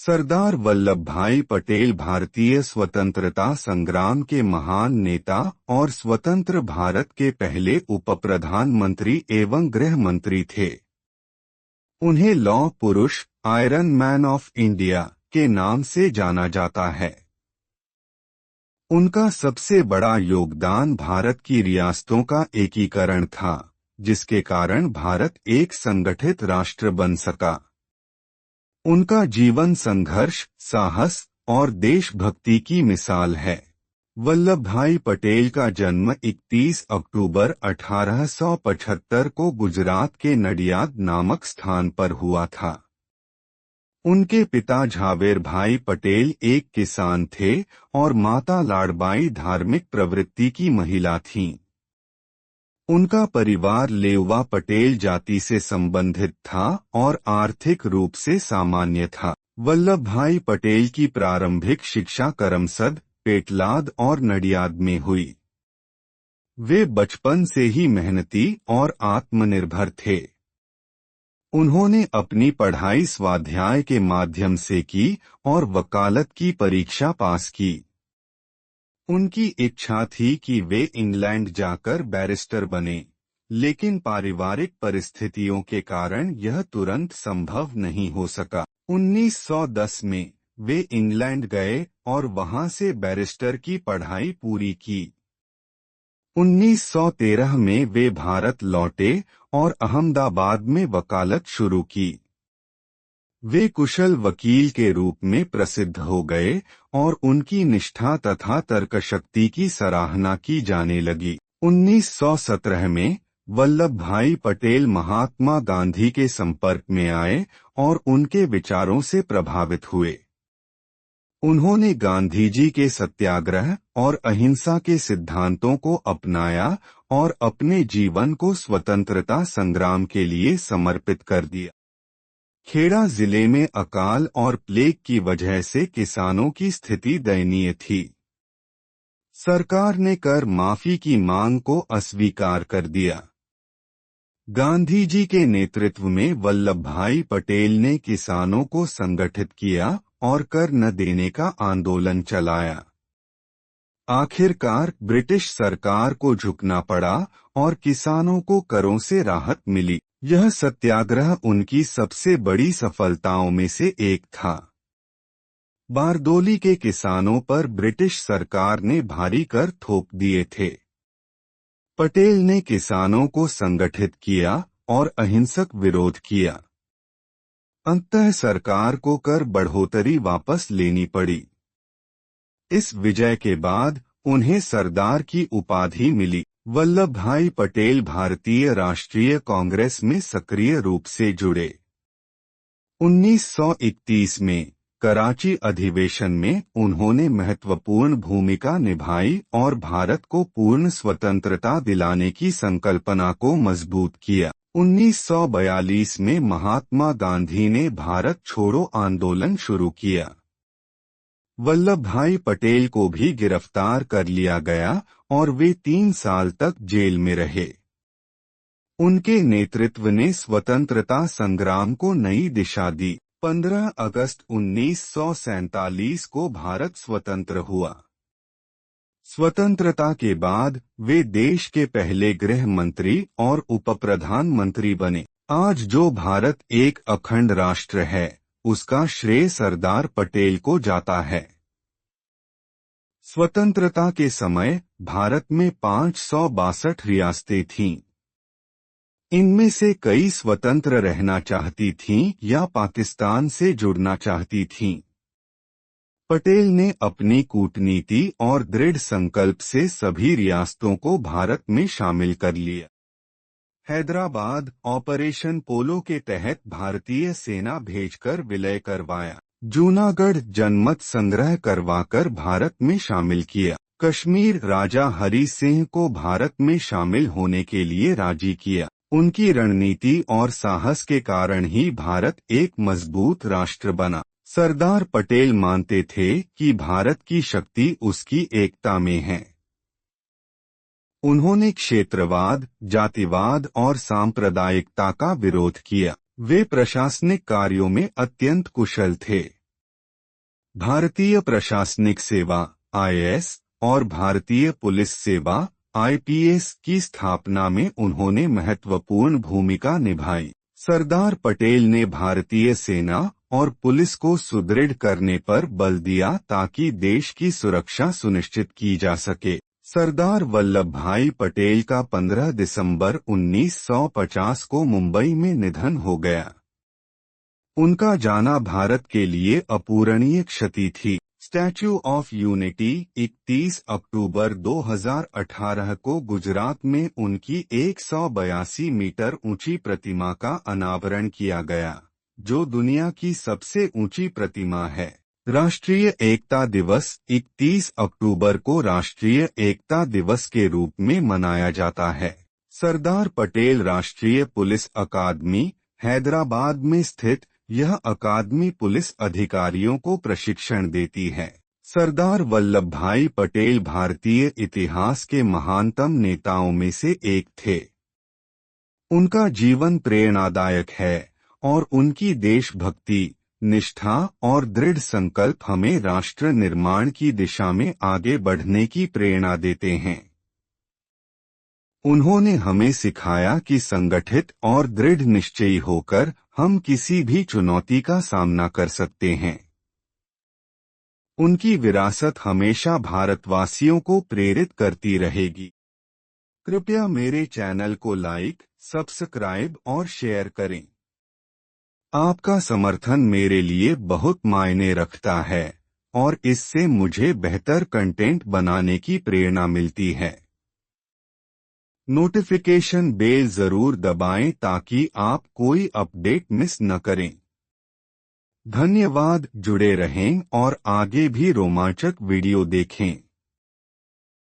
सरदार वल्लभ भाई पटेल भारतीय स्वतंत्रता संग्राम के महान नेता और स्वतंत्र भारत के पहले उप प्रधानमंत्री एवं गृह मंत्री थे। उन्हें लौह पुरुष, आयरन मैन ऑफ इंडिया के नाम से जाना जाता है। उनका सबसे बड़ा योगदान भारत की रियासतों का एकीकरण था, जिसके कारण भारत एक संगठित राष्ट्र बन सका। उनका जीवन संघर्ष, साहस और देशभक्ति की मिसाल है। वल्लभ भाई पटेल का जन्म 31 अक्टूबर 1875 को गुजरात के नडियाद नामक स्थान पर हुआ था। उनके पिता झावेर भाई पटेल एक किसान थे और माता लाडबाई धार्मिक प्रवृत्ति की महिला थीं। उनका परिवार लेउवा पटेल जाति से संबंधित था और आर्थिक रूप से सामान्य था। वल्लभ भाई पटेल की प्रारंभिक शिक्षा करमसद, पेटलाद और नडियाद में हुई। वे बचपन से ही मेहनती और आत्मनिर्भर थे। उन्होंने अपनी पढ़ाई स्वाध्याय के माध्यम से की और वकालत की परीक्षा पास की। उनकी इच्छा थी कि वे इंग्लैंड जाकर बैरिस्टर बने, लेकिन पारिवारिक परिस्थितियों के कारण यह तुरंत संभव नहीं हो सका। 1910 में वे इंग्लैंड गए और वहां से बैरिस्टर की पढ़ाई पूरी की। 1913 में वे भारत लौटे और अहमदाबाद में वकालत शुरू की। वे कुशल वकील के रूप में प्रसिद्ध हो गए और उनकी निष्ठा तथा तर्कशक्ति की सराहना की जाने लगी। 1917 में वल्लभ भाई पटेल महात्मा गांधी के संपर्क में आए और उनके विचारों से प्रभावित हुए। उन्होंने गांधी जी के सत्याग्रह और अहिंसा के सिद्धांतों को अपनाया और अपने जीवन को स्वतंत्रता संग्राम के लिए समर्पित कर दिया। खेड़ा जिले में अकाल और प्लेग की वजह से किसानों की स्थिति दयनीय थी। सरकार ने कर माफी की मांग को अस्वीकार कर दिया। गांधी जी के नेतृत्व में वल्लभ भाई पटेल ने किसानों को संगठित किया और कर न देने का आंदोलन चलाया। आखिरकार ब्रिटिश सरकार को झुकना पड़ा और किसानों को करों से राहत मिली। यह सत्याग्रह उनकी सबसे बड़ी सफलताओं में से एक था। बारदोली के किसानों पर ब्रिटिश सरकार ने भारी कर थोप दिए थे। पटेल ने किसानों को संगठित किया और अहिंसक विरोध किया। अंततः सरकार को कर बढ़ोतरी वापस लेनी पड़ी। इस विजय के बाद उन्हें सरदार की उपाधि मिली। वल्लभ भाई पटेल भारतीय राष्ट्रीय कांग्रेस में सक्रिय रूप से जुड़े। 1931 में कराची अधिवेशन में उन्होंने महत्वपूर्ण भूमिका निभाई और भारत को पूर्ण स्वतंत्रता दिलाने की संकल्पना को मजबूत किया। 1942 में महात्मा गांधी ने भारत छोड़ो आंदोलन शुरू किया। वल्लभ भाई पटेल को भी गिरफ्तार कर लिया गया और वे 3 साल तक जेल में रहे। उनके नेतृत्व ने स्वतंत्रता संग्राम को नई दिशा दी। 15 अगस्त 1947 को भारत स्वतंत्र हुआ। स्वतंत्रता के बाद वे देश के पहले गृह मंत्री और उप प्रधानमंत्री बने। आज जो भारत एक अखंड राष्ट्र है, उसका श्रेय सरदार पटेल को जाता है। स्वतंत्रता के समय भारत में 562 रियासतें थीं। इनमें से कई स्वतंत्र रहना चाहती थीं या पाकिस्तान से जुड़ना चाहती थीं। पटेल ने अपनी कूटनीति और दृढ़ संकल्प से सभी रियासतों को भारत में शामिल कर लिया। हैदराबाद ऑपरेशन पोलो के तहत भारतीय सेना भेजकर विलय करवाया। जूनागढ़ जनमत संग्रह करवाकर भारत में शामिल किया। कश्मीर राजा हरि सिंह को भारत में शामिल होने के लिए राजी किया। उनकी रणनीति और साहस के कारण ही भारत एक मजबूत राष्ट्र बना। सरदार पटेल मानते थे कि भारत की शक्ति उसकी एकता में है। उन्होंने क्षेत्रवाद, जातिवाद और सांप्रदायिकता का विरोध किया। वे प्रशासनिक कार्यों में अत्यंत कुशल थे। भारतीय प्रशासनिक सेवा (IAS) और भारतीय पुलिस सेवा (IPS) की स्थापना में उन्होंने महत्वपूर्ण भूमिका निभाई। सरदार पटेल ने भारतीय सेना और पुलिस को सुदृढ़ करने पर बल दिया ताकि देश की सुरक्षा सुनिश्चित की जा सके। सरदार वल्लभ भाई पटेल का 15 दिसंबर 1950 को मुंबई में निधन हो गया। उनका जाना भारत के लिए अपूरणीय क्षति थी। स्टैच्यू ऑफ यूनिटी 31 अक्टूबर 2018 को गुजरात में उनकी 182 मीटर ऊंची प्रतिमा का अनावरण किया गया, जो दुनिया की सबसे ऊंची प्रतिमा है। राष्ट्रीय एकता दिवस 31 अक्टूबर को राष्ट्रीय एकता दिवस के रूप में मनाया जाता है। सरदार पटेल राष्ट्रीय पुलिस अकादमी, हैदराबाद में स्थित यह अकादमी पुलिस अधिकारियों को प्रशिक्षण देती है। सरदार वल्लभ भाई पटेल भारतीय इतिहास के महानतम नेताओं में से एक थे। उनका जीवन प्रेरणादायक है और उनकी देशभक्ति, निष्ठा और दृढ़ संकल्प हमें राष्ट्र निर्माण की दिशा में आगे बढ़ने की प्रेरणा देते हैं। उन्होंने हमें सिखाया कि संगठित और दृढ़ निश्चयी होकर हम किसी भी चुनौती का सामना कर सकते हैं। उनकी विरासत हमेशा भारतवासियों को प्रेरित करती रहेगी। कृपया मेरे चैनल को लाइक, सब्सक्राइब और शेयर करें। आपका समर्थन मेरे लिए बहुत मायने रखता है और इससे मुझे बेहतर कंटेंट बनाने की प्रेरणा मिलती है। नोटिफिकेशन बेल जरूर दबाएं ताकि आप कोई अपडेट मिस न करें। धन्यवाद। जुड़े रहें और आगे भी रोमांचक वीडियो देखें।